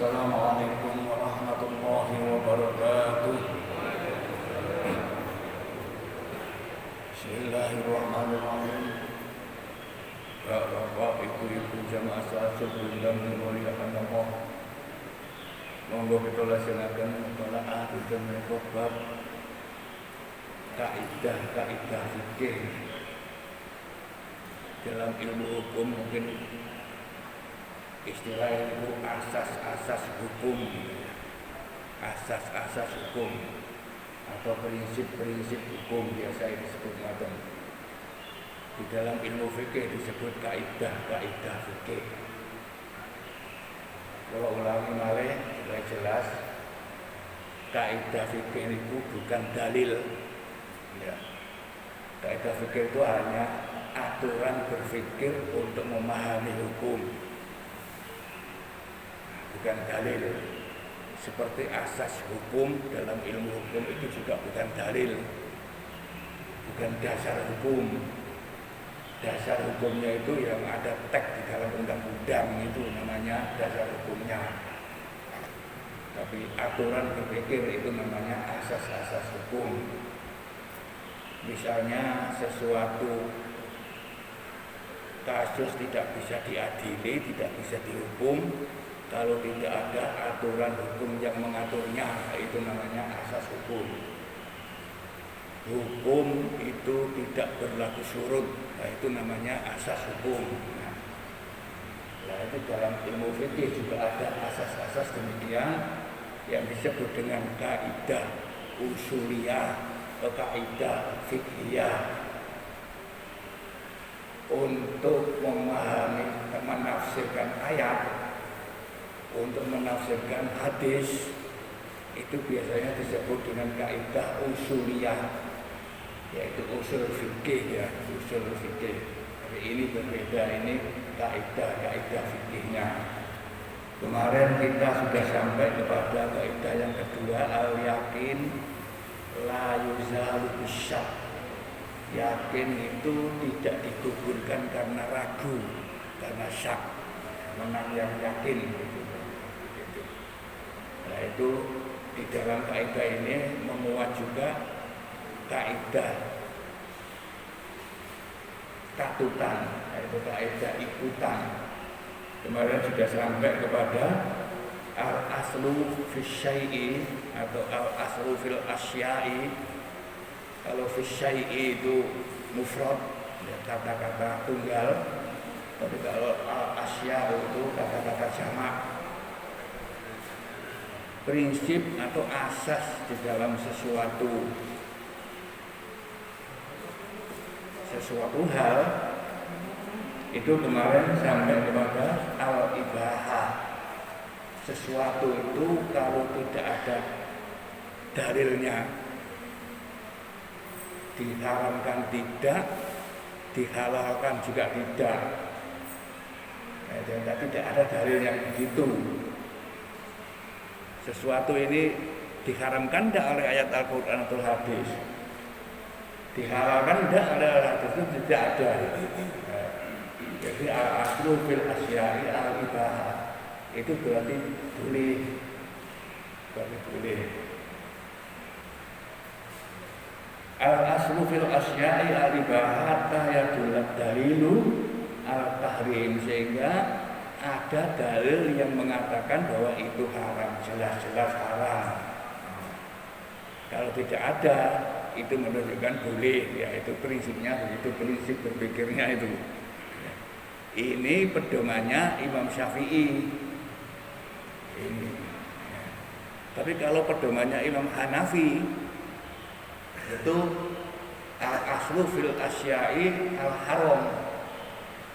Assalamualaikum warahmatullahi wabarakatuh. Bismillahirrahmanirrahim. Bapak, ibu-ibu jamaah salat subuh yang dimuliakan Allah, monggo kita laksanakan pembelajaran dan bab kaidah fikih dalam ilmu hukum. Mungkin istilah itu asas-asas hukum, asas-asas hukum atau prinsip-prinsip hukum biasa disebut macam. Di dalam ilmu fikih disebut kaidah fikih. Kalau ulangi malih supaya jelas, kaidah fikih itu bukan dalil. Ya. Kaidah fikih itu hanya aturan berfikir untuk memahami hukum, bukan dalil. Seperti asas hukum dalam ilmu hukum itu juga bukan dalil, bukan dasar hukum. Dasar hukumnya itu yang ada teks di dalam undang-undang, itu namanya dasar hukumnya. Tapi aturan berpikir itu namanya asas-asas hukum. Misalnya sesuatu kasus tidak bisa diadili, tidak bisa dihukum kalau tidak ada aturan hukum yang mengaturnya, itu namanya asas hukum. Hukum itu tidak berlaku surut, itu namanya asas hukum. Nah, itu dalam ilmu fikih juga ada asas-asas demikian yang disebut dengan kaidah usuliyah atau kaidah fikhiyah. Untuk memahami, menafsirkan ayat, untuk menafsirkan hadis, itu biasanya disebut dengan kaidah usuliyah, yaitu usul fikih, ya, usul fikih. Tapi ini berbeda, ini kaidah fikihnya. Kemarin kita sudah sampai kepada kaidah yang kedua, al-yakin la yuzalu bisyak. Yakin itu tidak digugurkan karena ragu, karena syak, menang yang yakin. Nah, itu di dalam kaidah ini memuat juga kaidah katutan, yaitu kaidah ikutan. Kemarin sudah sampai kepada al-aslu fis syai'i atau al-aslu fil asya'i. Kalau fis syai'i itu mufrad, ya, kata-kata tunggal. Tapi kalau al-asya itu kata-kata jamak. Prinsip atau asas di dalam sesuatu hal itu kemarin sampai kepada al-ibahah. Sesuatu itu kalau tidak ada dalilnya, diharamkan tidak, dihalalkan juga tidak. Nah, tidak ada dalil yang begitu. Sesuatu ini diharamkan tidak oleh ayat Al-Quran atau hadis, dihalalkan tidak oleh hadis, itu tidak ada. Jadi al-aslu fil asya'i al-ibahah, itu berarti boleh, al-aslu fil asya'i al-ibahah hatta yadullat dalilu al-tahrim, sehingga ada dalil yang mengatakan bahwa itu haram, jelas-jelas haram. Kalau tidak ada, itu menunjukkan boleh, ya, itu prinsipnya begitu, prinsip berpikirnya itu. Ini pedomannya Imam Syafi'i. Ini. Tapi kalau pedomannya Imam Hanafi, itu al-aslu fil asya'i al-haram.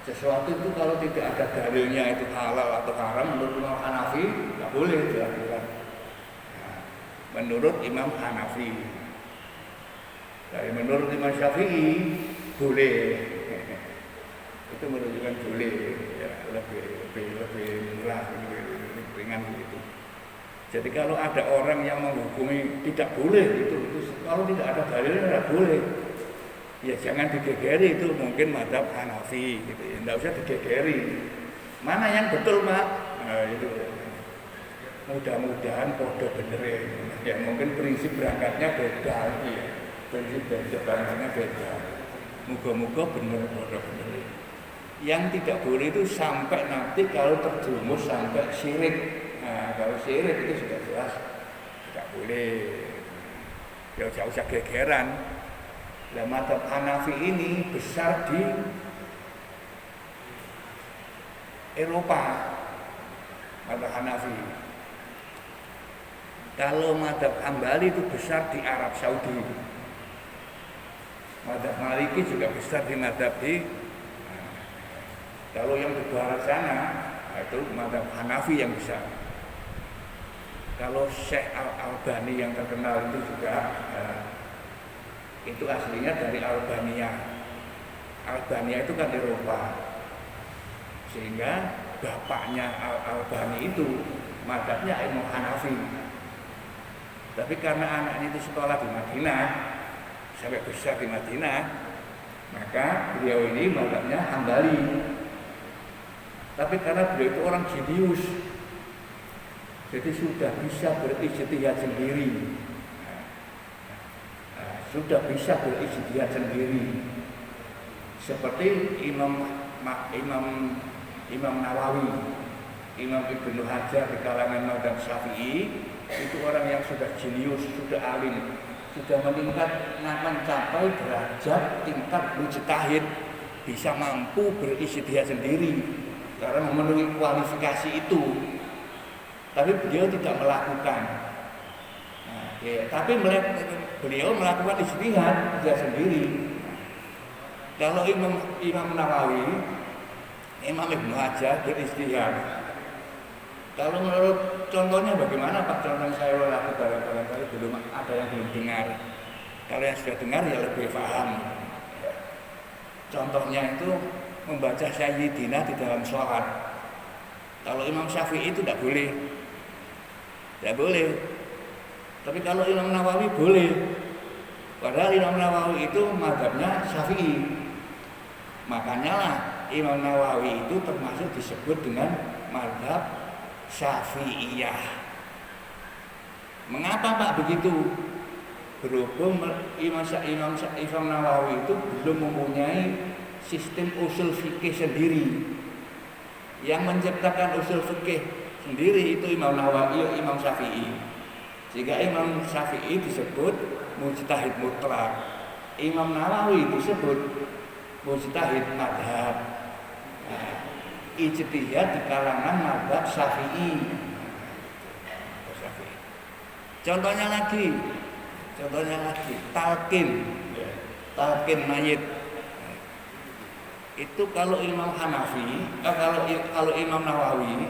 Sesuatu itu kalau tidak ada dalilnya itu halal atau haram, menurut Imam Hanafi tidak boleh dilakukan. Nah, menurut Imam Hanafi. Dari menurut Imam Syafi'i boleh. Itu menunjukkan boleh, ya, lebih murah, lebih ringan gitu. Jadi kalau ada orang yang menghukumi tidak boleh itu kalau tidak ada dalilnya tidak boleh. Ya jangan digegeri, itu mungkin mazhab Hanafi gitu ya. Tidak usah digegeri. Mana yang betul, Pak? Nah, itu. mudah-mudahan podo bener ya. Mungkin prinsip berangkatnya beda ya. Prinsip berangkatnya beda. Moga-moga bener podo bener. Yang tidak boleh itu sampai nanti kalau terjerumus sampai syirik. Nah, kalau syirik itu sudah jelas tidak boleh. Ya jauh usah gegeran. Nah, madzhab Hanafi ini besar di Eropa. Madzhab Hanafi. Kalau madzhab Hambali itu besar di Arab Saudi. Madzhab Maliki juga besar di madzhab di. Kalau yang di barat sana itu madzhab Hanafi yang besar. Kalau Syekh Al-Albani yang terkenal itu juga itu aslinya dari Albania. Albania itu kan Eropa. Sehingga bapaknya Al-Albani itu madzhabnya Imam Hanafi. Tapi karena anaknya itu sekolah di Madinah, sampai besar di Madinah, maka beliau ini madzhabnya Hambali. Tapi karena beliau itu orang jenius, jadi sudah bisa berijtihad sendiri. Sudah bisa berijtihad sendiri. Seperti Imam Nawawi, Imam Ibnu Hajar di kalangan madzhab Syafi'i, itu orang yang sudah jenius, sudah alim, sudah mencapai derajat tingkat mujtahid, bisa mampu berijtihad sendiri karena memenuhi kualifikasi itu. Tapi beliau tidak melakukan. Nah, ya, tapi beliau melakukan ijtihad sendiri. Kalau Imam Nawawi, Imam Ibnu Hajar berijtihad. Kalau menurut contohnya bagaimana Pak? Contoh saya lakukan barangkali belum ada yang belum dengar. Kalau yang sudah dengar ya lebih paham. Contohnya itu membaca Sayyidina di dalam sholat. Kalau Imam Syafi'i itu tidak boleh. Tidak boleh. Tapi kalau Imam Nawawi boleh. Padahal Imam Nawawi itu madzhabnya Syafi'i. Makanya lah Imam Nawawi itu termasuk disebut dengan madzhab Syafi'iyah. Mengapa Pak begitu? Berhubung Imam Nawawi itu belum mempunyai sistem usul fikih sendiri. Yang menciptakan usul fikih sendiri itu Imam Nawawi, Imam Syafi'i. Sehingga Imam Syafi'i disebut mujtahid mutlak. Imam Nawawi disebut mujtahid madhab. Ijtihad di kalangan mazhab Syafi'i. Contohnya lagi, talqin mayit. Itu kalau Imam Hanafi, kalau Imam Nawawi,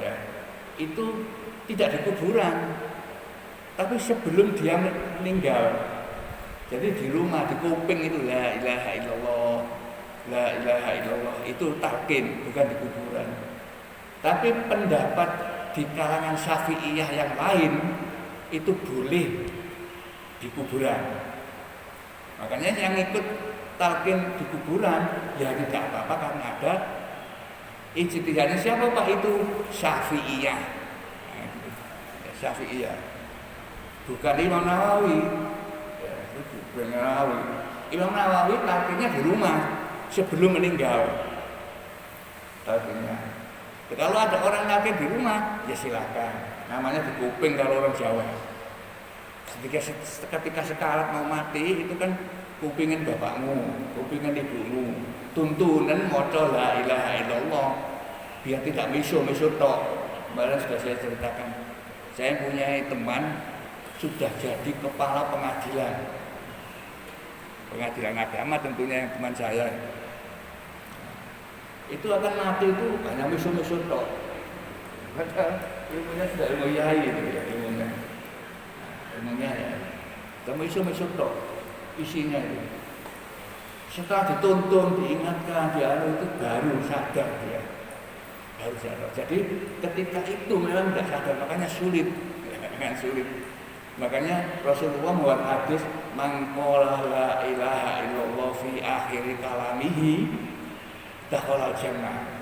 ya, itu tidak di kuburan, tapi sebelum dia meninggal. Jadi di rumah, di kuping itu la ilaha illallah. La ilaha illallah itu talqin, bukan di kuburan. Tapi pendapat di kalangan Syafi'iyah yang lain itu boleh di kuburan. Makanya yang ikut talqin di kuburan ya tidak apa-apa karena ada ijtihadnya siapa Pak itu? Syafi'iyah. Nah, gitu. Ya, Syafi'iyah. Bukan Imam Nawawi. Ya, itu bukan Nawawi. Imam Nawawi talqinnya di rumah. Sebelum meninggal talqinnya. Kalau ada orang talqin di rumah, ya silakan. Namanya di kuping kalau orang Jawa. Ketika sekarat mau mati itu kan kupingin bapakmu, kupingin ibumu, tuntunan maca la ilaha illallah biar tidak miso-miso tok. Kemarin sudah saya ceritakan. Saya punya teman sudah jadi kepala pengadilan agama tentunya yang teman saya. Itu akan mati itu hanya miso-miso tok. Ilmunya sudah ilmu yai itu ya ilmunya ya. Kamu miso-miso tok isinya itu. Setelah dituntun, diingatkan, itu baru sadar dia. Baru sadar. Jadi ketika itu memang tidak sadar, makanya sulit. Makanya Rasulullah membuat hadis man qala la ilaha illallah fi akhir kalamihi dakhala jannah.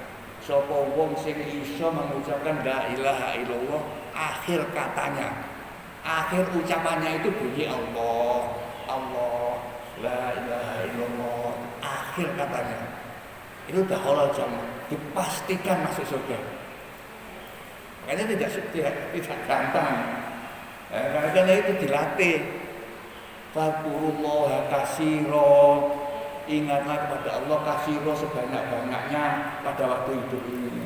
sapa wong sing iso mengucapkan la ilaha illallah akhir katanya, akhir ucapannya itu bunyi Allah, Allah, la ilaha illallah, akhir katanya itu dakhala jannah, dipastikan masuk surga. Makanya tidak gampang. Karena itu dilatih. Fadkurullaha katsira, ingatlah kepada Allah katsira sebanyak-banyaknya pada waktu hidup ini.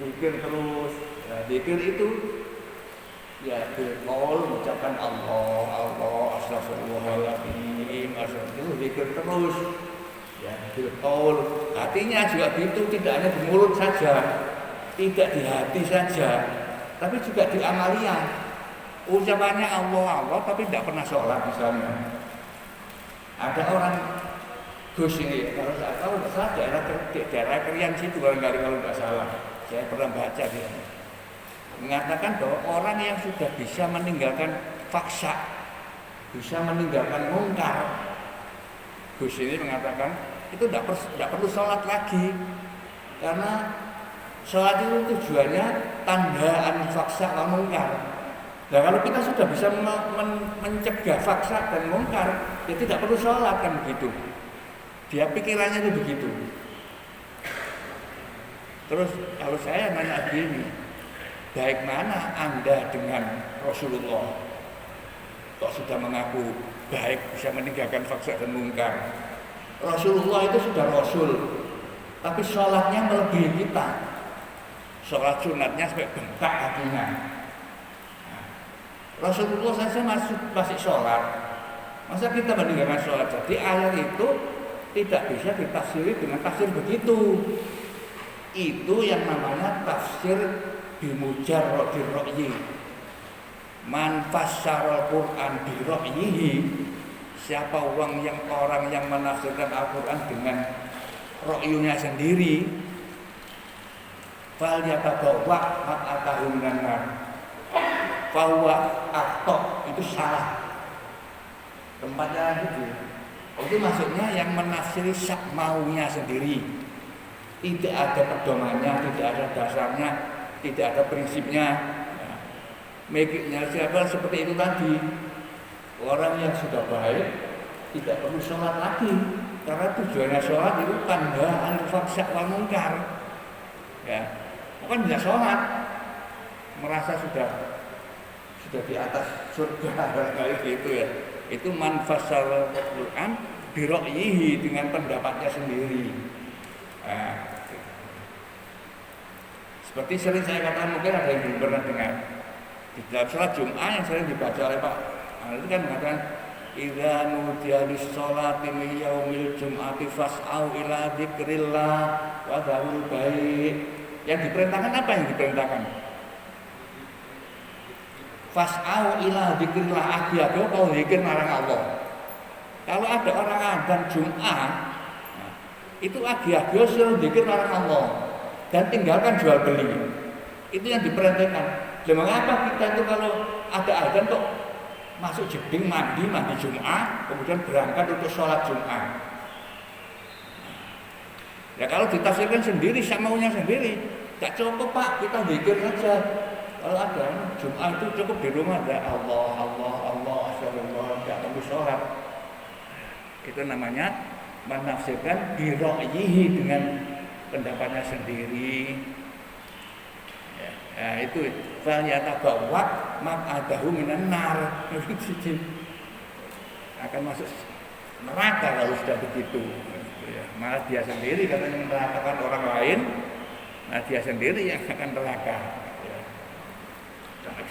Zikir terus, zikir itu ya berqaul mengucapkan Allah, Allah, astagfirullahaladzim, astagfirullah, zikir terus. Ya, berqaul, hatinya juga gitu, tidak hanya di mulut saja, tidak di hati saja, tapi juga di amalia. Ucapannya Allah, Allah, tapi tidak pernah sholat misalnya. Ada orang Gus ini, kalau saya tahu salah daerah Krian situ barangkali kalau tidak salah, saya pernah baca dia mengatakan bahwa orang yang sudah bisa meninggalkan faksa, bisa meninggalkan mungkar, Gus ini mengatakan itu tidak perlu sholat lagi, karena sholat itu tujuannya tandaan faksa wa mungkar. Nah kalau kita sudah bisa mencegah faksa dan mungkar, ya tidak perlu sholat kan begitu. Dia pikirannya itu begitu. Terus kalau saya nanya begini, baik mana Anda dengan Rasulullah? Kok sudah mengaku baik bisa meninggalkan faksa dan mungkar? Rasulullah itu sudah Rasul, tapi sholatnya melebihi kita. Sholat sunatnya sampai bengkak kakinya. Rasulullah saja masih sholat, masa kita meninggalkan sholat? Jadi ayat itu tidak bisa ditafsiri dengan tafsir begitu. Itu yang namanya tafsir bimujarrad ar-ra'yi. Man fassara al-Qur'an bi ra'yihi, siapa orang yang menafsirkan Al-Qur'an dengan ra'yunya sendiri, fal yatabawwa maq'atahu minan nar. Bahwa aktor itu salah tempatnya itu maksudnya yang menafsiri sak maunya sendiri, tidak ada pedomannya, tidak ada dasarnya, tidak ada prinsipnya. Mikirnya siapa seperti itu tadi, orang yang sudah baik tidak perlu sholat lagi, karena tujuannya sholat itu tandaan faksa wal mungkar. Ya, bukan bisa sholat merasa sudah di atas surga kayak gitu ya. Itu man fassara Al-Qur'an bi ra'yihi, dengan pendapatnya sendiri. Nah, seperti sering saya katakan, mungkin ada yang belum pernah dengar di dalam salat Jumat yang sering dibaca oleh Pak itu kan mengatakan idza nudiya lis-sholati min yaumil jum'ati fas'au ila dzikrillah wa dzarul bai'. Yang diperintahkan apa yang diperintahkan? Fas'au ila dzikrillah, agi-agi kalau zikir marang Allah. Kalau ada orang adzan Jumat, itu agi-agi suruh zikir marang Allah dan tinggalkan jual beli. Itu yang diperintahkan. Lah mengapa kita itu kalau ada adzan kok masuk jeding mandi Jumat, kemudian berangkat untuk sholat Jumat? Ya kalau ditafsirkan sendiri sama maunya sendiri, tak cukup Pak, kita zikir saja. Kalau ada Jumat itu cukup di rumah ada Allah, Allah, Allah, astagfirullah, tidak perlu sholat. Itu namanya menafsirkan bi ra'yihi, dengan pendapatnya sendiri. Ya, itu fal yatabawwa maq'adahu minan nar. Akan masuk neraka kalau sudah begitu. Ya, malah dia sendiri katanya menerakakan orang lain, nah dia sendiri yang akan neraka.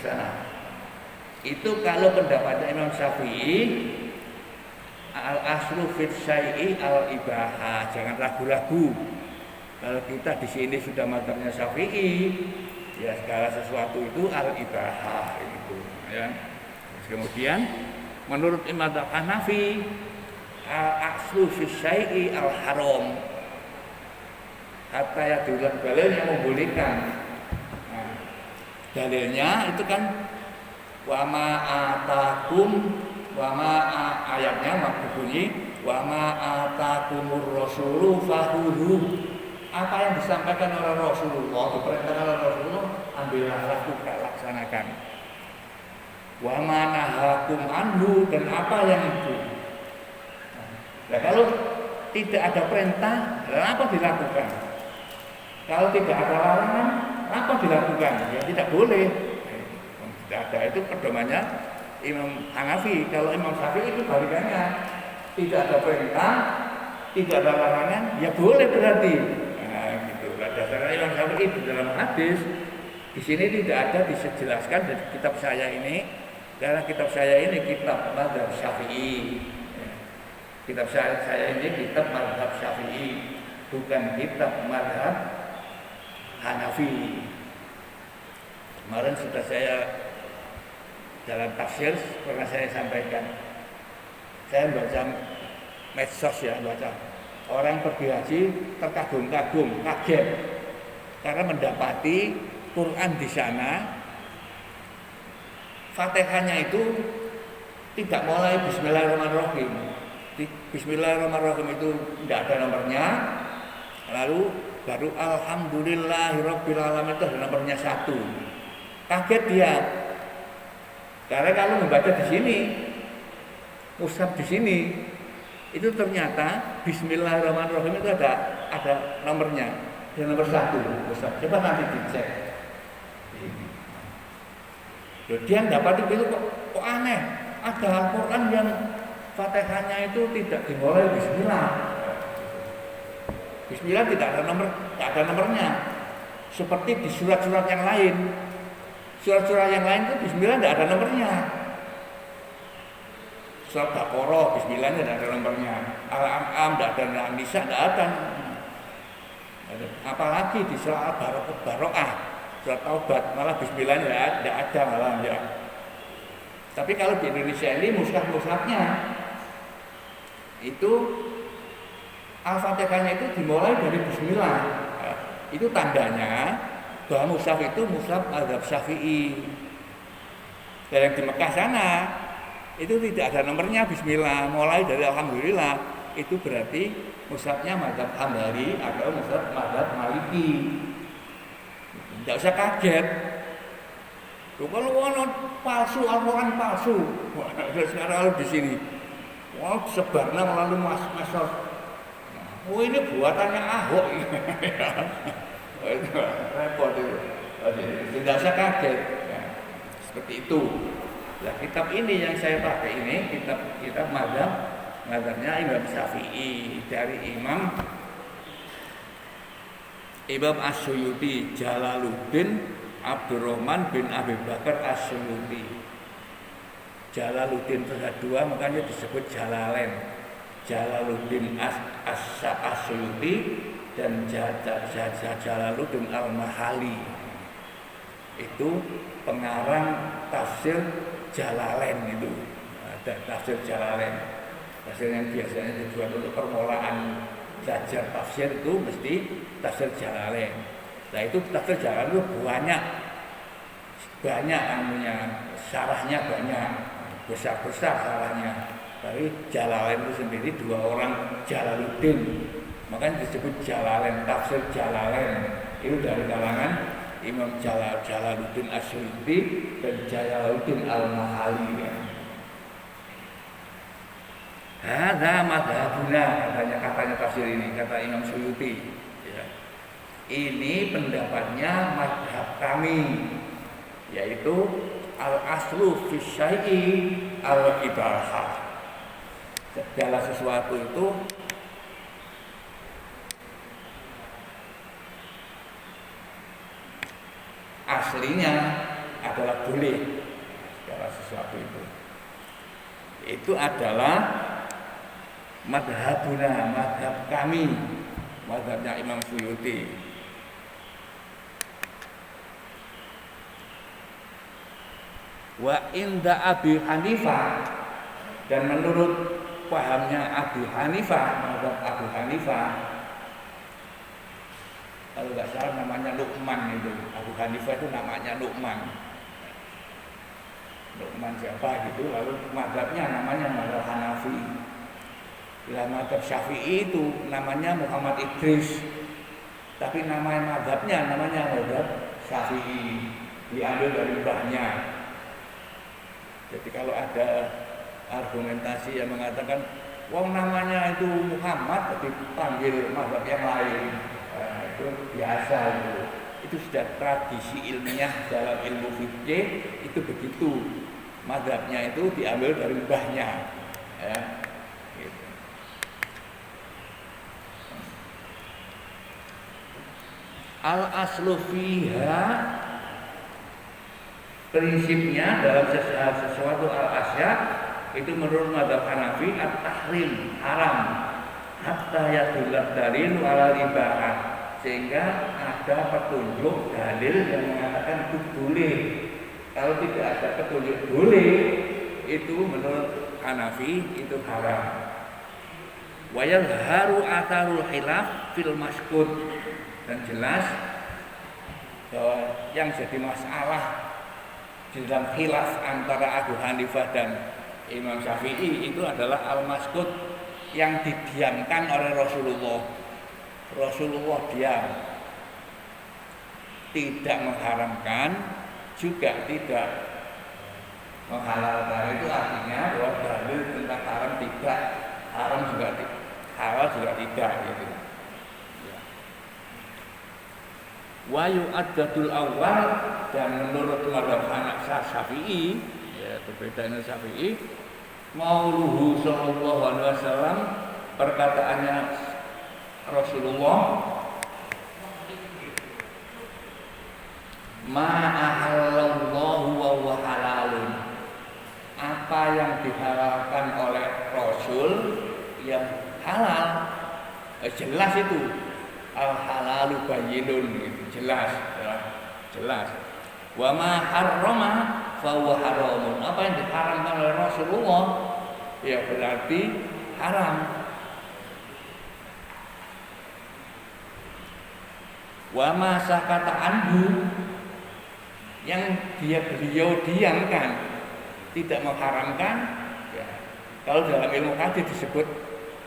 Sana. Itu kalau pendapatnya Imam Syafi'i, al aslu fit syai'i al ibahah, jangan ragu-ragu. Kalau kita di sini sudah mazhabnya Syafi'i, ya segala sesuatu itu al ibahah itu, ya. Kemudian menurut Imam Hanafi, al aslu fit syai'i al haram, hatta ya duluan dalil yang membolehkan. Dalilnya itu kan wama atakum, ayatnya bunyi wama atakumur rasulu fahudu, apa yang disampaikan oleh Rasulullah, diperintahkan oleh Rasulullah, ambillah, lakukan, laksanakan. Wa manahakum anhu, dan apa yang itu. Nah, kalau tidak ada perintah, apa dilakukan? Kalau tidak ada larangan, apa dilakukan? Ya tidak boleh. Tidak ada, itu pedomannya Imam Hanafi. Kalau Imam Syafi'i itu balikannya, tidak ada perintah, tidak ada larangan, ya boleh berarti. Nah, gitu. Dasarnya Imam Syafi'i di dalam hadis, di sini tidak ada dijelaskan dari kitab saya ini, karena kitab saya ini kitab mazhab Syafi'i. Kitab saya ini kitab mazhab Syafi'i, bukan kitab mazhab Hanafi. Kemarin sudah saya dalam tafsir pernah saya sampaikan. Saya baca medsos ya, baca orang pergi haji terkagum-kagum, kaget karena mendapati Quran di sana Fatihahnya itu tidak mulai Bismillahirrahmanirrahim. Bismillahirrahmanirrahim itu tidak ada nomornya. Lalu baru Alhamdulillahirrabbilalamin itu ada nomornya 1. Kaget dia. Karena kalau membaca di sini, mushaf di sini, itu ternyata Bismillahirrahmanirrahim itu ada nomornya. Ada nomor 1 mushaf. Coba nanti dicek. Dia dapat itu kok aneh. Ada Al-Quran yang Fatihahnya itu tidak dimulai Bismillah. Bismillah tidak ada nomornya. Seperti di surat-surat yang lain. Surat-surat yang lain itu Bismillah tidak ada nomornya. Surat Baqarah Bismillahnya tidak ada nomornya. Al-An'am tidak ada, An-Nisa tidak ada. Apalagi di surat Al-Baro'ah, surat Taubat malah Bismillahnya tidak ada malah ya. Tapi kalau di Indonesia ini mushaf-mushafnya itu Al-Fatihahnya itu dimulai dari Bismillah. Itu tandanya bahwa mushaf itu mushaf mazhab Syafi'i. Dan yang di Mekah sana itu tidak ada nomornya Bismillah, mulai dari Alhamdulillah. Itu berarti mushafnya mazhab Hambali atau mushaf mazhab Maliki. Tidak usah kaget. Kalau ono palsu, Al-Quran palsu. Sekarang kalau di sini, wah sebarnya melalui medsos. Oh ini buatannya Ahok. Itu repot itu. Tidak usah kaget. Ya, seperti itu. Nah, kitab ini yang saya pakai ini kitab mazhabnya Imam Syafi'i dari Imam As-Suyuti Jalaluddin Abdurrahman bin Abi Bakar As-Suyuti. Jalaluddin itu ada 2, makanya disebut Jalalain. Jalaluddin As-Suyuti dan Jalaluddin Al-Mahali. Itu pengarang tafsir Jalalain itu. Ada tafsir Jalalain. Tafsir yang biasanya dibuat untuk permulaan belajar tafsir itu mesti tafsir Jalalain. Nah itu tafsir Jalalain itu banyak anunya, syarahnya banyak, besar-besar syarahnya. Tapi Jalalain itu sendiri 2 orang Jalaluddin, makanya disebut Jalalain, tafsir Jalalain. Itu dari kalangan Imam Jalaluddin As-Suyuti dan Jalaluddin Al-Mahali. Hadza madhabuna, katanya tafsir ini, kata Imam Suyuti. Ya. Ini pendapatnya madhab kami, yaitu al-aslu fi syai'i al-ibahah. Segala sesuatu itu aslinya adalah boleh. Segala sesuatu itu adalah madhabuna, madhab kami, madhabnya Imam Suyuti. Wa inda Abi Hanifah, dan menurut pahamnya Abu Hanifah, madhab Abu Hanifah, kalau nggak salah namanya Nu'man itu. Abu Hanifah itu namanya Nu'man. Nu'man siapa gitu, lalu madhabnya namanya madhab Hanafi. Bila madhab Syafi'i itu namanya Muhammad Idris. Tapi madhabnya namanya madhab Syafi'i, diambil dari mbahnya. Jadi kalau ada argumentasi yang mengatakan wong namanya itu Muhammad tapi dipanggil madhab yang lain, itu biasa itu. Itu sudah tradisi ilmiah dalam ilmu fikih, itu begitu. Madhabnya itu diambil dari mbahnya, ya. Gitu. Al aslu fiha, prinsipnya dalam sesuatu al asya itu menurut madhab Hanafi at-tahrim, haram, hatta yadullah dalil ala ibahah, sehingga ada petunjuk dalil yang mengatakan itu boleh. Kalau tidak ada petunjuk boleh, itu menurut Hanafi itu haram. Wayal haru atharul khilaf fil maskut, dan jelas bahwa yang jadi masalah di dalam khilaf antara Abu Hanifah dan Imam Syafi'i itu adalah al-maskut, yang didiamkan oleh Rasulullah. Rasulullah diam, tidak mengharamkan, juga tidak menghalalkan. Itu artinya bahwa dalil tentang haram tidak, haram juga tidak, halal juga tidak, gitu. Wa yu'addadul awal, dan menurut madhab Hanafi Syafi'i, ya berbeda dengan Syafi'i, mauluhu sallallahu alaihi wasallam, perkataannya Rasulullah, ma'ahallallahu wa huwa halalun, apa yang dihalalkan oleh Rasul yang halal, jelas itu. Al halalu bayyinun, jelas, jelas. Wa ma harrama fa huwa haramun, apa yang diharamkan oleh Rasulullah ya berarti haram. Wa ma sakata anhu, yang beliau diamkan, tidak mengharamkan, ya. Kalau dalam ilmu hadis disebut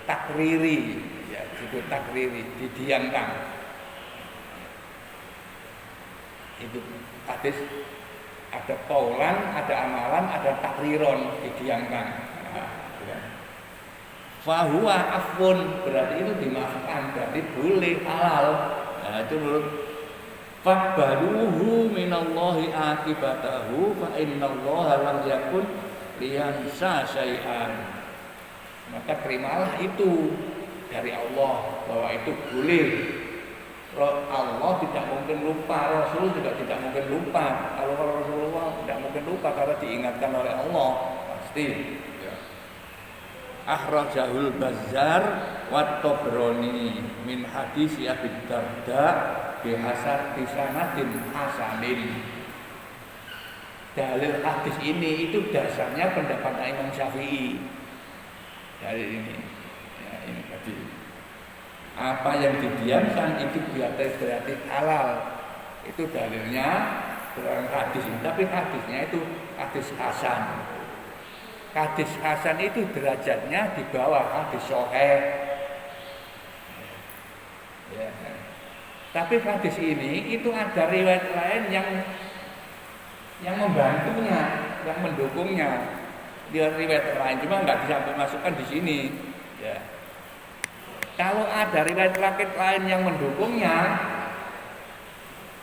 takriri, ya, disebut takriri, didiamkan. Itu hadis ada paulan, ada amalan, ada takriron, didiamkan. Nah, ya. Fahuwa afun, berarti itu dimaafkan, berarti boleh, halal. Nah, itu menurut Faqbaluhu minallahi akibatahu fa innallaha lam yakun liyansa syai'an. Maka terimalah itu dari Allah, bahwa itu boleh. Allah tidak mungkin lupa, Rasul juga tidak mungkin lupa. Kalau Rasulullah tidak mungkin lupa karena diingatkan oleh Allah, pasti. Akhrajahul Bazzar wa Tabrani min hadis Abi Darda bihasar bisanadin hasanin. Dalil hadis ini itu dasarnya pendapat Imam Syafi'i. Dalil ini, ya, ini tadi. Apa yang didiamkan itu berarti halal. Itu dalilnya dalam hadis ini. Tapi hadisnya itu hadis hasan. Hadis hasan itu derajatnya di bawah hadis sahih. Ya. Tapi hadis ini itu ada riwayat lain yang membantunya, yang mendukungnya. Dia riwayat lain cuma nggak bisa dimasukkan di sini. Ya. Kalau ada riwayat lain yang mendukungnya,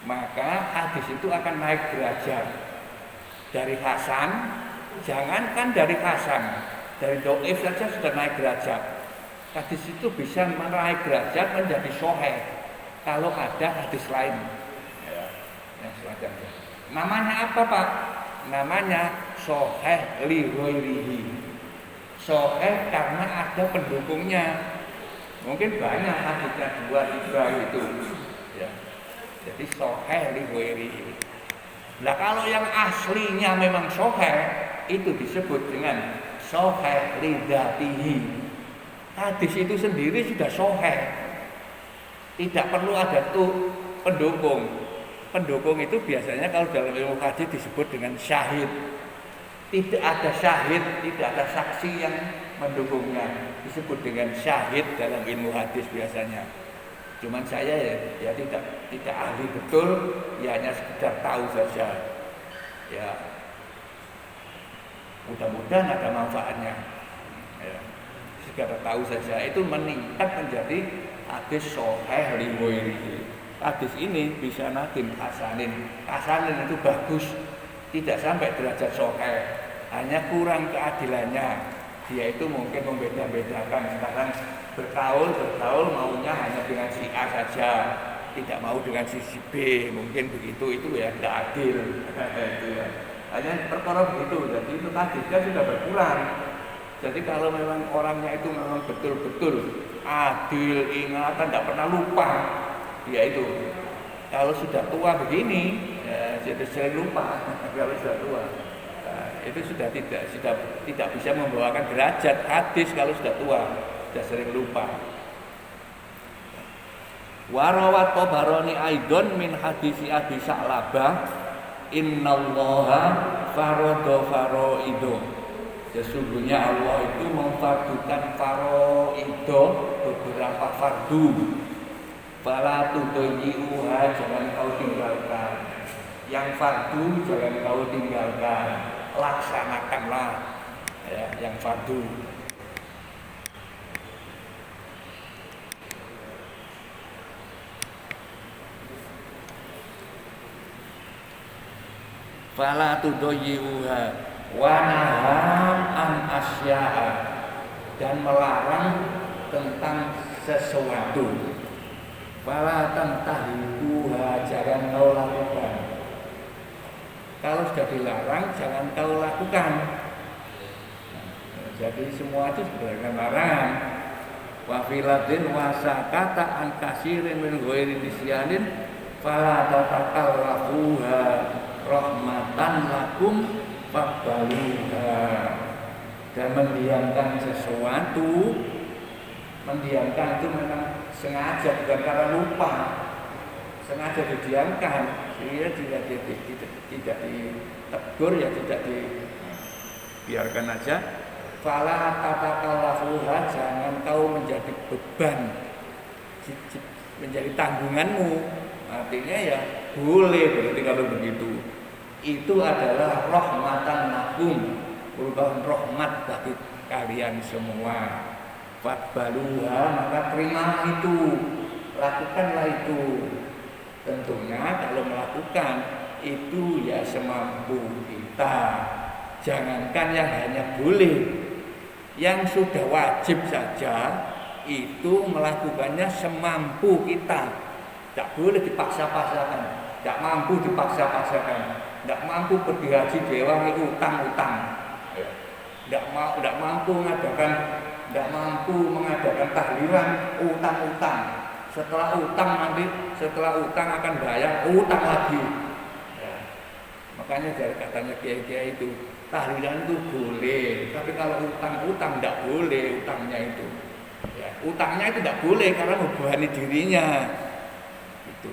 maka hadis itu akan naik derajat dari hasan. Jangankan dari hasan, dari dhaif saja sudah naik derajat. Hadis itu bisa menaik derajat menjadi sahih kalau ada hadis lain. Ya, yang selanjutnya. Namanya apa, Pak? Namanya sahih li ghairihi. Sahih karena ada pendukungnya. Mungkin banyak hadisnya 2, 3 itu. Ya. Jadi sahih li ghairihi. Nah, kalau yang aslinya memang sahih, itu disebut dengan sahih li dzatihi. Hadis itu sendiri sudah sahih. Tidak perlu ada tuh pendukung. Pendukung itu biasanya kalau dalam ilmu hadis disebut dengan syahid. Tidak ada syahid, tidak ada saksi yang mendukungnya. Disebut dengan syahid dalam ilmu hadis biasanya. Cuman saya ya tidak ahli betul, ya hanya sekedar tahu saja. Ya, mudah-mudahan ada manfaatnya. Ya, sekedar tahu saja itu meningkat menjadi hadis sahih li ghairihi. Hadis ini bisa nakin hasanin itu bagus, tidak sampai derajat sahih, hanya kurang keadilannya. Dia itu mungkin membeda-bedakan, sekarang bergaul maunya hanya dengan si A saja, tidak mau dengan si B, mungkin begitu, itu ya tidak adil. Itu ya. Hanya perkara begitu, jadi itu hadisnya sudah berkurang. Jadi kalau memang orangnya itu memang betul-betul adil, ingatan, tidak pernah lupa, dia itu kalau sudah tua begini, ya, jadi sering lupa. Kalau sudah tua, nah, itu sudah tidak bisa membawakan derajat hadis kalau sudah tua, sudah sering lupa. Warawat Tabarani aidon min hadisi Abi Sa'labah, innallaha farada faraido. Sesungguhnya Allah itu memfardukan faraido, beberapa fardu. Fala tudayyi'uha, jangan kau tinggalkan. Yang fardu jangan kau tinggalkan, laksanakanlah ya, yang fardu. Fala tudayyi'uha wa naham an asya'a, dan melarang tentang sesuatu. Fala tantahibuha, jangan kau lakukan. Kalau sudah dilarang jangan kau lakukan. Jadi semua itu sebenarnya larangan. Wa filadin wa sakata an kasirin min ghairi nisyanin fala tatakallafuha rahmatan lakum faqbaluha. Dan mendiamkan sesuatu, mendiamkan itu memang sengaja, bukan karena lupa, sengaja didiamkan, sehingga tidak ditegur, ya tidak dibiarkan aja. Fala tatakallafuha, jangan kau menjadi beban, menjadi tanggunganmu. Artinya ya boleh berarti kalau begitu. Itu adalah rahmatan lakum, merupakan rahmat bagi kalian semua. Fatbaluha, maka terima itu, lakukanlah itu. Tentunya kalau melakukan itu ya semampu kita. Jangankan yang hanya boleh, yang sudah wajib saja itu melakukannya semampu kita. Tidak boleh dipaksa-paksakan, tidak mampu dipaksa-paksakan, tidak mampu pergi haji diwangi utang-utang, tidak mampu mengadakan tahlilan utang-utang. Setelah utang akan bayar utang lagi. Ya. Makanya dari katanya kiai-kiai itu tahlilan itu boleh, tapi kalau utang tidak boleh utangnya itu. Ya, utangnya itu tidak boleh karena membebani dirinya. Itu.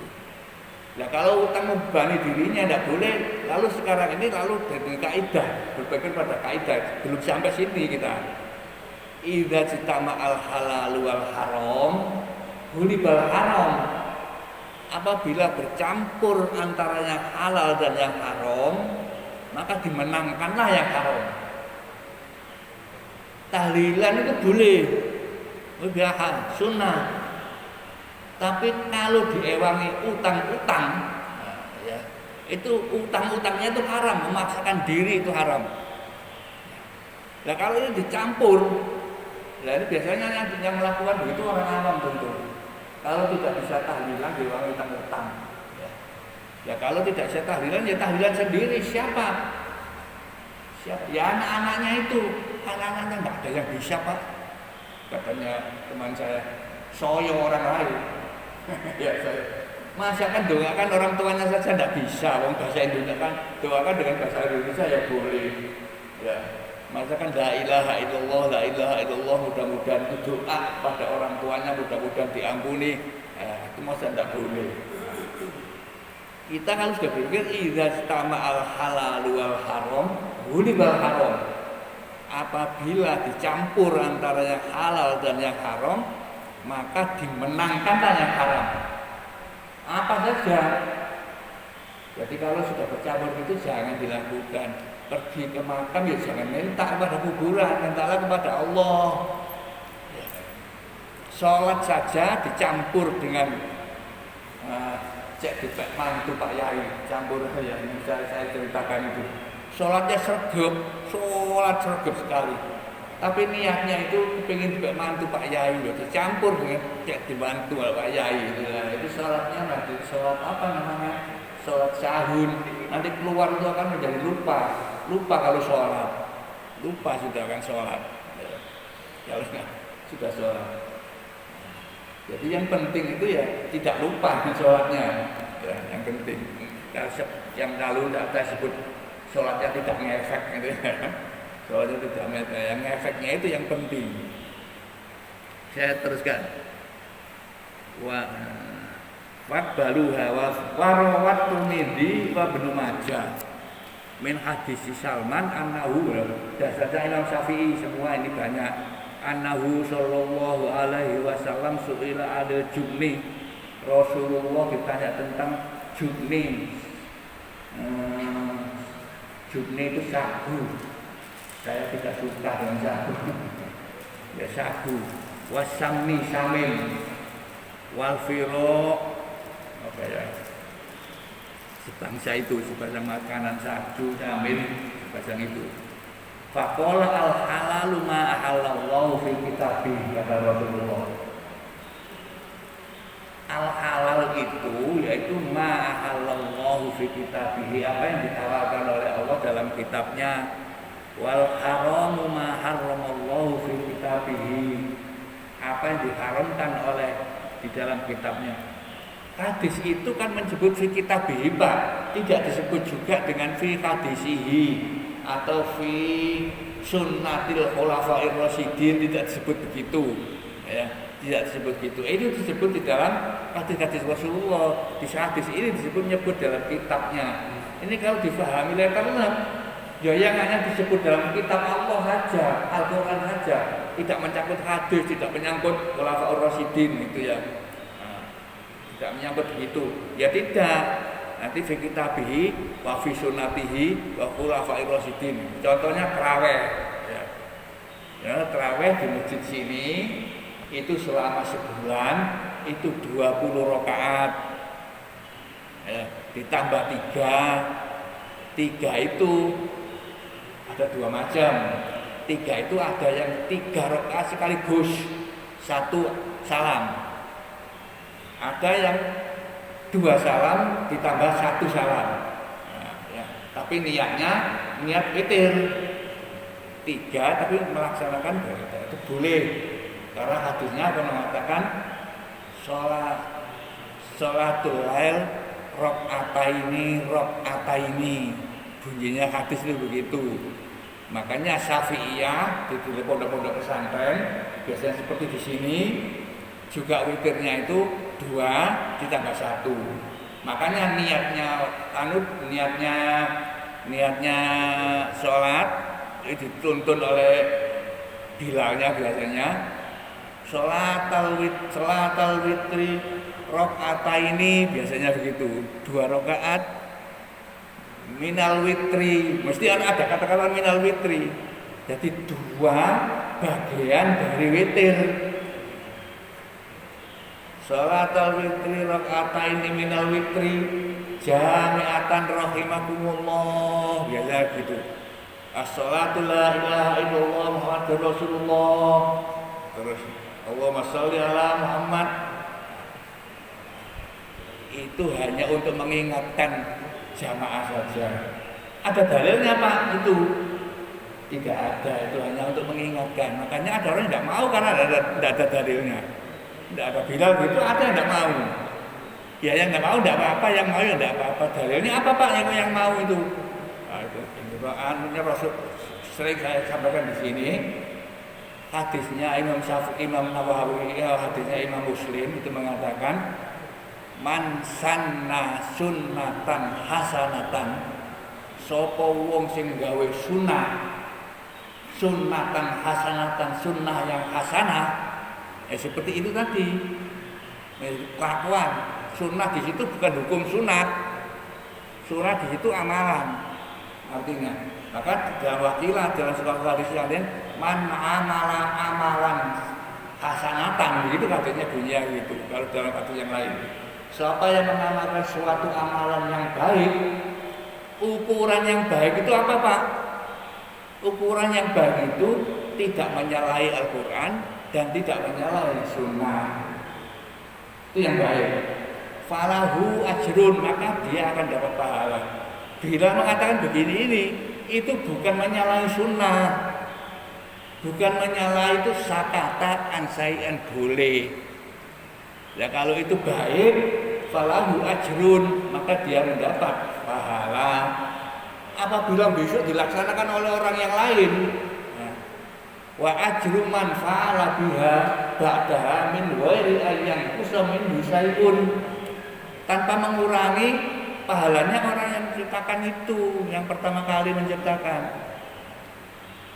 Nah kalau utang membebani dirinya tidak boleh, lalu sekarang ini dari kaidah, berpikir pada kaidah, belum sampai sini kita. Idza jitama al halal wal haram hulibal haram. Apabila bercampur antaranya halal dan yang haram, maka dimenangkanlah yang haram. Tahlilan itu boleh, mubahan, sunnah. Tapi kalau diewangi utang-utang, ya, itu utang-utangnya itu haram, memaksakan diri itu haram. Nah kalau ini dicampur, nah ini biasanya yang melakukan begitu orang awam tentu. Kalau tidak bisa tahlilan diewangi utang-utang. Ya kalau tidak bisa tahlilan, ya tahlilan sendiri. Siapa? Ya anak-anaknya itu, anak-anaknya nggak ada yang bisa Pak. Katanya teman saya, soyo orang lain. Ya saya, masa kan doakan orang tuanya saja tidak bisa. Wong bahasa Indonesia kan doakan dengan bahasa Indonesia ya boleh. Ya, masa kan la ilaha illallah, mudah-mudahan itu doa pada orang tuanya, mudah-mudahan diampuni. Itu masa tidak boleh. Kita kan sudah berpikir idza stama al halal wal haram hulibal haram. Apabila dicampur antara yang halal dan yang haram, maka dimenangkanlah yang haram. Apa saja. Jadi kalau sudah bercampur itu jangan dilakukan. Pergi ke makam ya jangan minta kepada kuburan, mintalah kepada Allah. Sholat saja dicampur dengan cek dipek mantu Pak Yai, campur ya ini saya ceritakan itu. Sholatnya sholat sregep sekali. Tapi niatnya itu kepingin dipek mantu Pak Yai, dicampur dengan cek dibantu oleh Pak Yai. Itu sholatnya nanti sholat apa namanya? Sholat sahun. Nanti keluar itu akan menjadi lupa kalau sholat, lupa sudah akan sholat. Kalau sudah sholat. Jadi yang penting itu ya tidak lupa sholatnya, ya, yang penting. Yang lalu saya sebut sholatnya tidak ngefek, gitu ya. Sholatnya tidak ngefek, yang ngefeknya itu yang penting. Saya teruskan. Baluha warawat Tirmidzi wa Ibnu Majah min hadis Salman annahu, dasarnya Imam Syafi'i semua ini banyak. Annahu sallallahu alaihi wasallam su'ila ada jubni, Rasulullah ditanya tentang jubni. Jubni itu sagu. Saya tidak suka dengan sagu. Ya sagu. Wasamni samin. Walfiro apa ya? Sebangsa itu, sebangsa makanan sagu, samin, sebangsa itu. Faqala al-halalu ma ahallallahu fi kitabih, kata Rasulullah. Al-halal itu yaitu ma ahallallahu fi kitabih, apa yang dihalalkan oleh Allah dalam kitabnya. Wal haramu ma harramallahu fi kitabih, apa yang diharamkan oleh di dalam kitabnya. Hadis itu kan menyebut fi kitabih, Pak. Tidak disebut juga dengan fi hadisihi atau fi sunnatil khulafa'ir rasyidin, tidak disebut begitu, ya, tidak disebut begitu. Itu disebut di dalam hadis-hadis Rasulullah. Di hadis ini disebut dalam kitabnya. Ini kalau difahami letter-letter, ya yang hanya disebut dalam kitab Allah saja, Al-Quran saja, tidak menyangkut hadis, tidak menyangkut khulafa'ir rasyidin, itu ya, tidak menyangkut begitu. Ya tidak. Nanti fi kitabihi wa fi sunnatihi wa khulafa'ir rasyidin. Contohnya tarawih, ya. Ya, tarawih di masjid sini itu selama sebulan itu 20 rakaat. Ya, ditambah 3 itu ada 2 macam. 3 itu ada yang 3 rakaat sekaligus, 1 salam. Ada yang 2 salam ditambah 1 salam. Nah, ya. Tapi niat witir 3, tapi melaksanakan itu boleh. Karena hadisnya akan mengatakan sholatul lail rok'ataini. Bunyinya hadis itu begitu. Makanya Syafi'iyah di pondok-pondok pesantren biasanya seperti di sini juga witirnya itu 2 ditambah 1. Makanya niatnya sholat itu dituntun oleh Bilalnya biasanya sholatal witri rakaataini, biasanya begitu, 2 rakaat minal witri, mesti ada kata-kata minal witri, jadi 2 bagian dari witir. Sholatal witri rakaataini minal witri jami'atan rahimakumullah, biasa gitu. As-sholatu la ilaha illallah Muhammadur Rasulullah. Terus Allahumma sholli ala Muhammad. Itu hanya untuk mengingatkan jamaah saja. Ada dalilnya Pak? Itu tidak ada, itu hanya untuk mengingatkan. Makanya ada orang yang tidak mau karena tidak ada dalilnya. Tidak ada Bilal gitu, ada yang tidak mau. Ya yang tidak mau tidak apa-apa, yang mau ya tidak apa-apa. Dalilnya apa Pak yang mau itu? Nah, itu anunya Rasul sering saya sampaikan di sini. Hadisnya Imam Syafi'i, Imam Nawawi, hadisnya Imam Muslim itu mengatakan man sanna sunnatan hasanatan, sapa wong sing gawe sunnatan hasanatan, sunnah yang hasanah, Seperti itu tadi. Kelakuan. Sunnah di situ bukan hukum sunat. Sunat di situ amalan. Artinya, maka dalam wakilah dalam sebuah hadis yang lain, man amala amalan hasanatan, begitu katanya dunia gitu. Kalau dalam hadis yang lain, siapa yang mengamalkan suatu amalan yang baik, ukuran yang baik itu apa, Pak? Ukuran yang baik itu tidak menyalahi Al-Quran dan tidak menyalahi Sunnah. Itu yang baik. Falahu ajrun, maka dia akan dapat pahala. Bila mengatakan begini ini, itu bukan menyalahi Sunnah, bukan menyalahi itu sakata ansai'an boleh. Ya kalau itu baik, falahu ajrun, maka dia mendapat pahala. Apabila besok dilaksanakan oleh orang yang lain, wa ajru man fa'ala biha ba'daha min ghairi ayyan kusamin husayun, tanpa mengurangi pahalanya orang yang menciptakan itu, yang pertama kali menciptakan.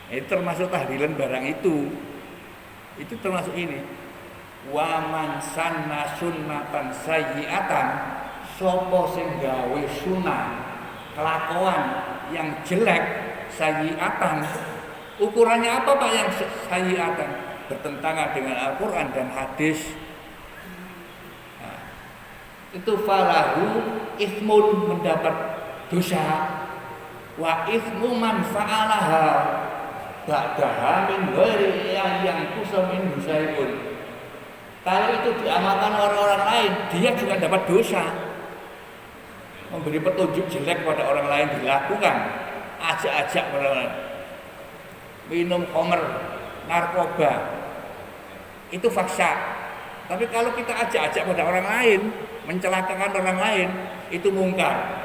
Itu termasuk tahlilan barang itu termasuk ini. Wa man sanna sunnatan sayyi'atan, sapa sing gawe sunah kelakuan yang jelek sayyi'atan. Ukurannya apa Pak yang sayyi'atan? Bertentangan dengan Al-Quran dan hadis. Nah, itu falahu ismun, mendapat dosa. Wa ismu man fa'alaha ba'daha min ghairi yang kusamin husayun. Kalau itu diamalkan orang-orang lain, dia juga dapat dosa. Memberi petunjuk jelek pada orang lain dilakukan, ajak-ajak pada orang lain. Minum khamr, narkoba, itu faksa. Tapi kalau kita ajak-ajak pada orang lain, mencelakakan orang lain, itu mungkar,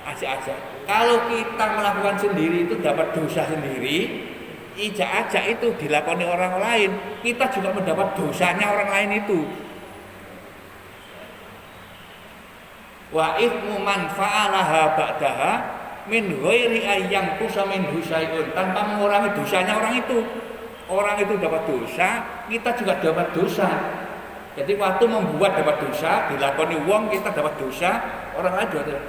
ajak-ajak. Kalau kita melakukan sendiri itu dapat dosa sendiri, ijak-ajak itu dilakoni orang lain, kita juga mendapat dosanya orang lain itu. Wa ithmu man fa'alaha ba'daha min ghairi ayyang kusamin husayun, tanpa mengurangi dosanya orang itu. Orang itu dapat dosa, kita juga dapat dosa. Jadi waktu membuat dapat dosa, dilakoni wong kita dapat dosa, orang lain juga dapat.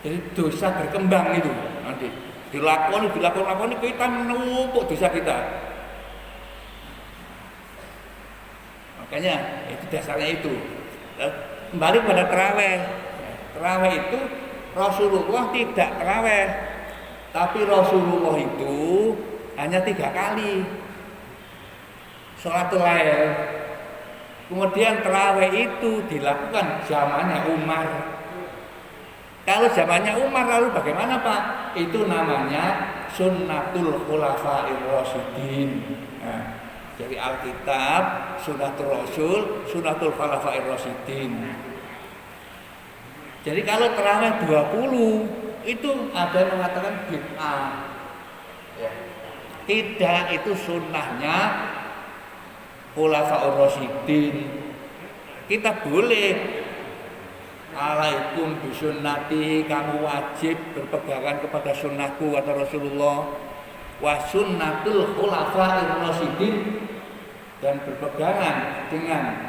Jadi dosa berkembang itu nanti. Dilakoni kita menumpuk dosa kita. Makanya itu dasarnya itu. Kembali pada tarawih. Tarawih itu Rasulullah tidak tarawih, tapi Rasulullah itu hanya 3 kali sholatul lail. Kemudian tarawih itu dilakukan zamannya Umar. Kalau zamannya Umar lalu bagaimana Pak? Itu namanya sunnatul khulafa'ir rasyidin. Nah, jadi Alkitab, sunnatul Rasul, sunnatul khulafa'ir rasyidin. Jadi kalau tarawih 20 itu ada yang mengatakan bid'ah. Tidak, itu sunnahnya khulafa'ur rasyidin. Kita boleh, alaikum bisunnati, kamu wajib berpegangan kepada sunnahku kata Rasulullah, wa sunnatul khulafa'ir rasyidin, dan berpegangan dengan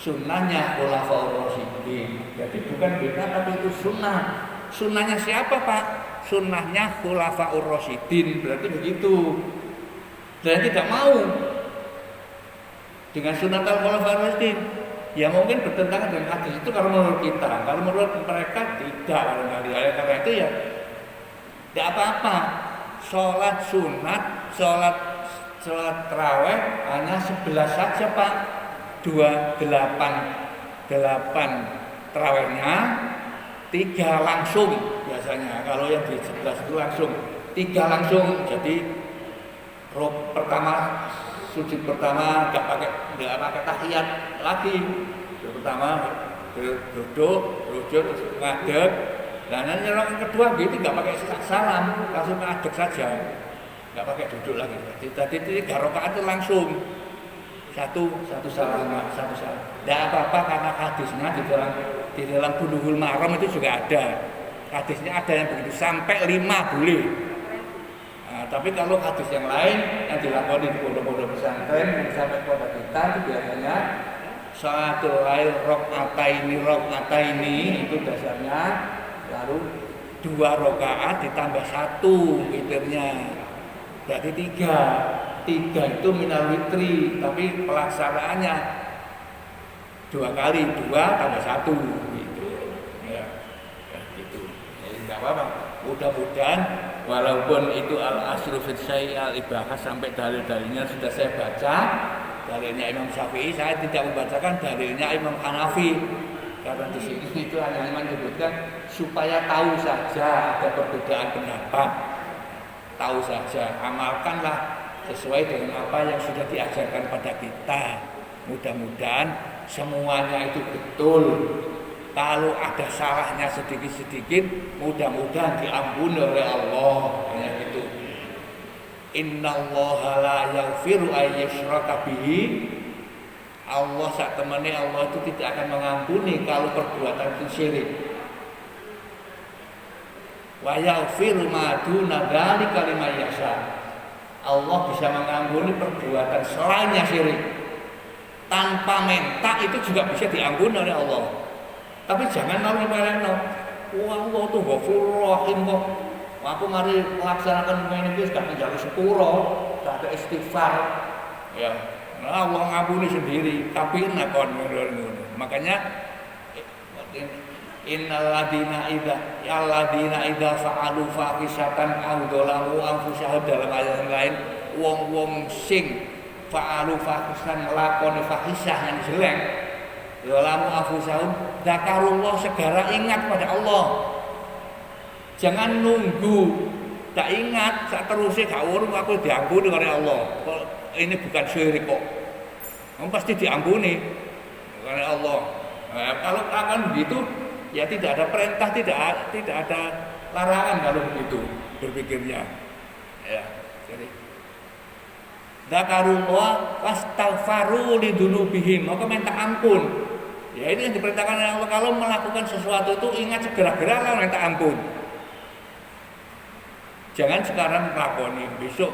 sunnahnya khulafa'ur rasyidin. Jadi bukan bid'ah tapi itu sunnah. Sunnahnya siapa Pak? Sunnahnya khulafa'ur rasyidin, berarti begitu. Dan tidak mau dengan sunnah khulafa'ur rasyidin, ya mungkin bertentangan dengan hadis itu kalau menurut kita. Kalau menurut mereka tidak barangkali. Karena itu ya tidak apa-apa. Sholat sunat, sholat tarawih hanya 11 saja Pak. 8 tarawihnya, 3 langsung biasanya. Kalau yang di 11 itu langsung 3 langsung. Jadi pertama, sujud pertama nggak pakai tahiyat lagi. Sujud pertama duduk terus ngadeg. Dan nanti yang kedua gitu nggak pakai salam, langsung ngadeg saja, nggak pakai duduk lagi. Tadi 3 rakaat itu langsung satu salam. Tidak apa-apa karena hadisnya di dalam Bulughul Maram itu juga ada. Hadisnya ada yang begitu sampai 5 boleh. Nah, tapi kalau hadis yang lain yang dilakoni di pondok-pondok pesantren yang sampai kepada kita itu biasanya salatul lail rakaataini itu dasarnya, lalu 2 rakaat ditambah 1 witirnya, berarti 3 itu minal witri, tapi pelaksanaannya 2 kali, 2 tambah 1 gitu ya, gitu. Jadi nggak apa-apa, mudah-mudahan walaupun itu al-asru fit syai' al-ibahah sampai dalil-dalilnya sudah saya baca, dalilnya Imam Syafi'i, saya tidak membacakan dalilnya Imam Hanafi karena di sini itu hanya menyebutkan supaya tahu saja ada perbedaan pendapat, tahu saja, amalkanlah sesuai dengan apa yang sudah diajarkan pada kita. Mudah-mudahan semuanya itu betul. Kalau ada salahnya sedikit-sedikit, mudah-mudahan diampuni oleh Allah. Hanya gitu. Innallaha la yaghfiru ay yushraka bihi. Allah sak temene Allah itu tidak akan mengampuni kalau perbuatan itu syirik. Wa yaghfiru ma duna dzalika liman yasha. Allah bisa mengampuni perbuatan selainnya syirik. Tanpa minta itu juga bisa diampuni oleh Allah. Tapi jangan mau nyepelekno. Wah, Allah tuh Ghafurur Rahim kok. Aku mari melaksanakan ini wis gak njaluk sepuro, gak ada istighfar. Ya, nah Allah ngampuni sendiri, tapi nakon ngono. Makanya innalladzina idza fa'alu fahisatan aw dzalamu anfusahum, dalam ayat yang lain, wong-wong sing fa'alu fahisatan nglakoni fahisah yang jelek, dzalamu anfusahum, zakarullah, segera ingat pada Allah. Jangan nunggu tak ingat sak terusé gak urung aku diampuni oleh Allah. Ini bukan syirik kok. Pasti diampuni oleh Allah. Nah, kalau akan begitu ya tidak ada perintah, tidak ada larangan kalau begitu berpikirnya. Ya, jadi zakarullah wastaghfaru lidzunubihim, maka minta ampun. Ya itu yang diperintahkan oleh Allah. Kalau melakukan sesuatu itu ingat segera-gera minta ampun. Jangan sekarang nglakoni, besok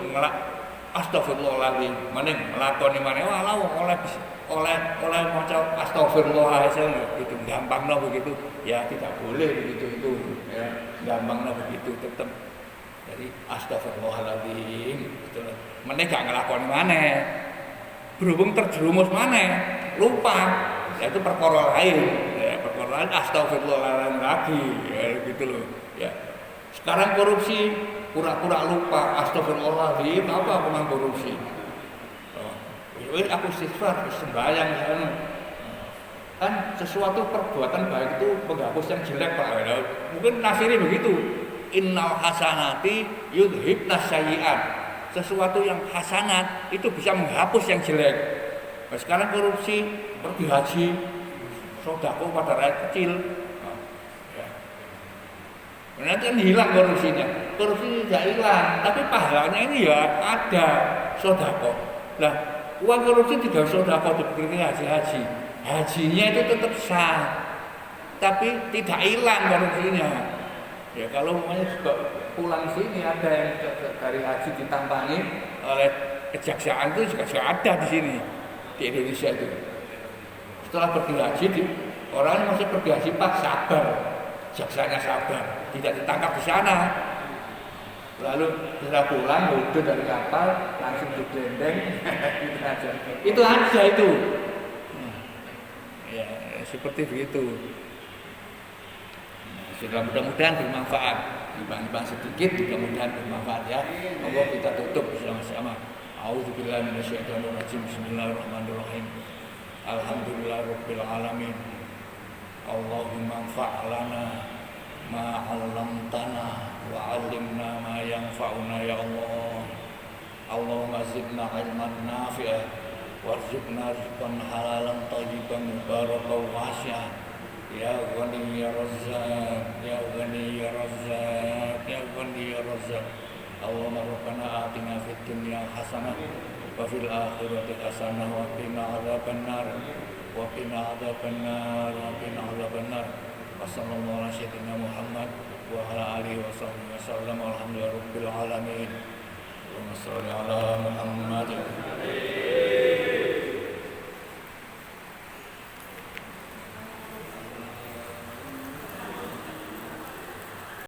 astagfirullahaladzim, mending nglakoni maneh oleh maca astagfirullahaladzim itu gampangno begitu. Ya tidak boleh begitu itu, ya. Gampangno begitu tetap. Jadi astagfirullahaladzim gitu. Mending gak nglakoni maneh. Berhubung terjerumus maneh, lupa. Ya itu perkara lain. Ya, perkara lain astagfirullahaladzim lagi, ya gitu loh. Ya. Sekarang korupsi pura-pura lupa, astagfirullahaladzim, apa aku mang korupsi? Aku istighfar, sembahyang misalnya. Kan sesuatu perbuatan baik itu menghapus yang jelek, Pak. Mungkin nasiri begitu. Innal hasanati yudhibnas sayyi'at. Sesuatu yang hasanat itu bisa menghapus yang jelek. Nah, sekarang korupsi, pergi haji, sedekah pada rakyat kecil. Nanti kan hilang korupsinya. Korupsi tidak hilang, tapi pahalanya ini ya ada, sedekah. Nah, uang korupsi tidak sedekah diberikan haji. Hajinya itu tetap sah, tapi tidak hilang korupsinya. Ya kalau semuanya juga pulang sini ada yang dari haji ditampangi oleh kejaksaan itu juga ada di sini di Indonesia itu. Setelah pergi haji, orang masih pergi haji Pak sabar. Jaksanya sabar, tidak ditangkap di sana. Lalu setelah pulang, wudhu dari kapal, langsung digelendeng, gitu aja. Itu aja itu. Ya, seperti begitu. Sudah mudah-mudahan bermanfaat. Dibang-bang sedikit, mudah-mudahan bermanfaat ya. Monggo kita tutup bersama-sama. A'udzubillahi minasyaitonirrajim. Bismillahirrahmanirrahim. Alhamdulillahirabbil alamin. Allahumma fa'lana ma 'allamtana wa 'allimna ma yanfa'una ya Allah. Allahumma zidna 'ilman nafi'an warzuqna rizqan halalan thayyiban mubarakan wasi'an. Ya Ghani ya Razzaq, ya Ghani ya Razzaq, ya Ghani ya Razzaq. Allahumma rabbana atina fid dunya hasanah wa fil akhirati hasanah wa qina adzabannar. Waqina adzabannar, waqina adzabannar. Wassallallahu ala sayyidina Muhammad wa ala alihi wa sahbihi wasallam. Alhamdulillahirabbil alamin. Allahumma sholli ala Muhammad.